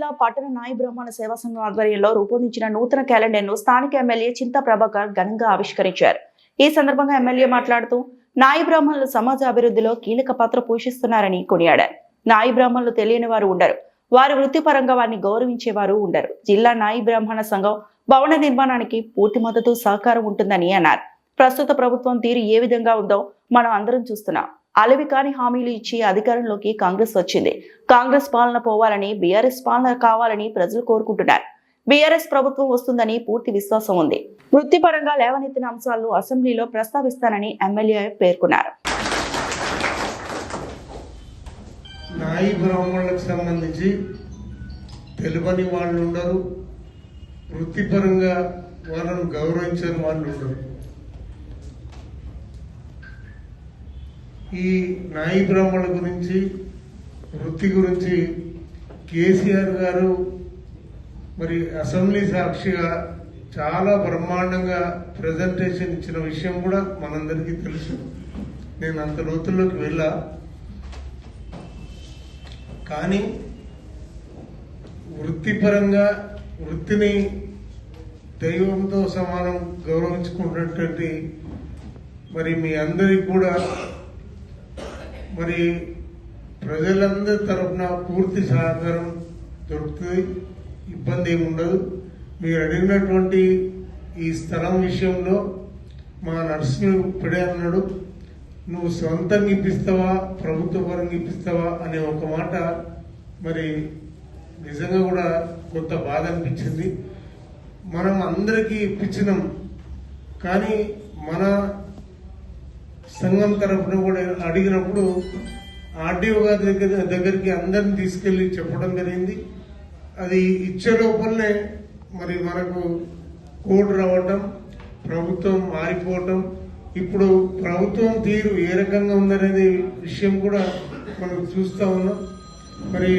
జిల్లా పట్టణ నాయి బ్రాహ్మణ సేవా సంఘం ఆధ్వర్యంలో రూపొందించిన నూతన క్యాలెండర్ ను స్థానిక ఎమ్మెల్యే చింతా ప్రభాకర్ ఘనంగా ఆవిష్కరించారు. ఈ సందర్భంగా ఎమ్మెల్యే మాట్లాడుతూ నాయి బ్రాహ్మణులు సమాజ అభివృద్ధిలో కీలక పాత్ర పోషిస్తున్నారని కొనియాడారు. నాయి బ్రాహ్మణులు తెలియని వారు ఉండరు, వారి వృత్తిపరంగా వారిని గౌరవించేవారు ఉండరు. జిల్లా నాయి బ్రాహ్మణ సంఘం భవన నిర్మాణానికి పూర్తి మద్దతు సహకారం ఉంటుందని అన్నారు. ప్రస్తుత ప్రభుత్వం తీరు ఏ విధంగా ఉందో మనం అందరం చూస్తున్నాం. అలవి కాని హామీలు ఇచ్చి అధికారంలోకి కాంగ్రెస్ వచ్చింది. కాంగ్రెస్ పాలన పోవాలని, బీఆర్ఎస్ పాలన కావాలని ప్రజలు కోరుకుంటున్నారు. బీఆర్ఎస్ ప్రభుత్వం వస్తుందని పూర్తి విశ్వాసం ఉంది. వృత్తిపరంగా లేవనెత్తిన అంశాలను అసెంబ్లీలో ప్రస్తావిస్తానని ఎమ్మెల్యే పేర్కొన్నారు. నాయి బ్రాహ్మణులకు సంబంధించి తెలుపని వాళ్ళు ఉండరు, వృత్తిపరంగా వాళ్ళను గౌరవించని వాళ్ళు ఉండరు. ఈ నాయి బ్రాహ్మణుల గురించి, వృత్తి గురించి కేసీఆర్ గారు మరి అసెంబ్లీ సాక్షిగా చాలా బ్రహ్మాండంగా ప్రజెంటేషన్ ఇచ్చిన విషయం కూడా మనందరికీ తెలుసు. నేను అంత లోతుల్లోకి వెళ్ళా, కానీ వృత్తిపరంగా వృత్తిని దైవంతో సమానం గౌరవించుకున్నటువంటి మరి మీ అందరికి కూడా మరి ప్రజలందరి తరఫున పూర్తి సహకారం దొరుకుతుంది, ఇబ్బంది ఏమి ఉండదు. మీరు అడిగినటువంటి ఈ స్థలం విషయంలో మా నర్సింగ్ ఇప్పుడే అన్నాడు, నువ్వు సొంతంగా ఇప్పిస్తావా ప్రభుత్వ పరంగా ఇప్పిస్తావా అనే ఒక మాట మరి నిజంగా కూడా కొంత బాధ అనిపించింది. మనం అందరికీ ఇప్పించినాం, కానీ మన సంఘం తరఫున కూడా అడిగినప్పుడు ఆర్డీఓ గారి దగ్గరికి అందరిని తీసుకెళ్లి చెప్పడం జరిగింది. అది ఇచ్చే లోపలనే మరి మనకు కోడ్ రావటం, ప్రభుత్వం మారిపోవటం, ఇప్పుడు ప్రభుత్వం తీరు ఏ రకంగా ఉందనేది విషయం కూడా మనం చూస్తా ఉన్నాం. మరి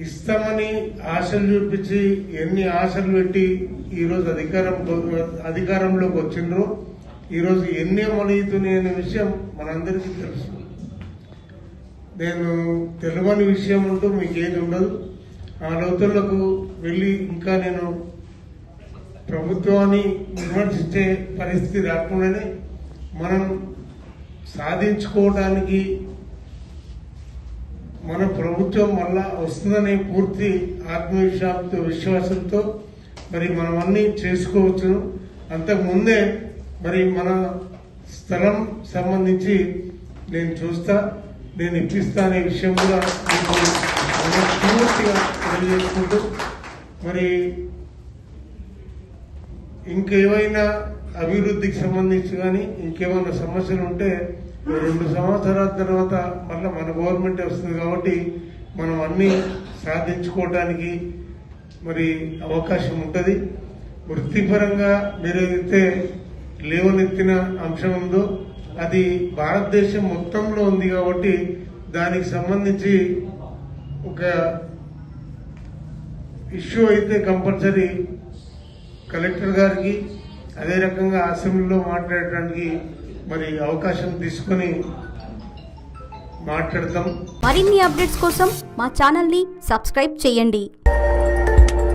ఇస్తామని ఆశలు చూపించి ఎన్ని ఆశలు పెట్టి ఈరోజు అధికారంలోకి వచ్చిండ్రో ఈరోజు ఎన్ని అమలుతున్నాయి అనే విషయం మనందరికీ తెలుసు. నేను తెలియని విషయం అంటూ మీకు ఏది ఉండదు. ఆ లోతులకు వెళ్ళి ఇంకా నేను ప్రభుత్వాన్ని విమర్శించే పరిస్థితి రాకుండానే మనం సాధించుకోవడానికి మన ప్రభుత్వం మళ్ళా వస్తుందనే పూర్తి విశ్వాసంతో మరి మనం అన్ని చేసుకోవచ్చు. అంతకుముందే మరి మన స్థలం సంబంధించి నేను చూస్తా, నేను ఇప్పిస్తా అనే విషయం కూడా మీకు పూర్తిగా తెలియజేసుకుంటూ మరి ఇంకేమైనా అభివృద్ధికి సంబంధించి కానీ ఇంకేమైనా సమస్యలు ఉంటే 2 సంవత్సరాల తర్వాత మళ్ళీ మన గవర్నమెంట్ వస్తుంది కాబట్టి మనం అన్ని సాధించుకోవడానికి మరి అవకాశం ఉంటుంది. వృత్తిపరంగా మీరైతే లేవనెత్తిన అంశం ఉందో అది భారతదేశం మొత్తంలో ఉంది కాబట్టి దానికి సంబంధించి ఒక ఇష్యూ అయితే కంపల్సరీ కలెక్టర్ గారికి అదే రకంగా అసెంబ్లీలో మాట్లాడటానికి మరి అవకాశం తీసుకొని మాట్లాడతాం. మరిన్ని అప్డేట్స్ కోసం మా ఛానల్ ని సబ్స్క్రైబ్ చేయండి.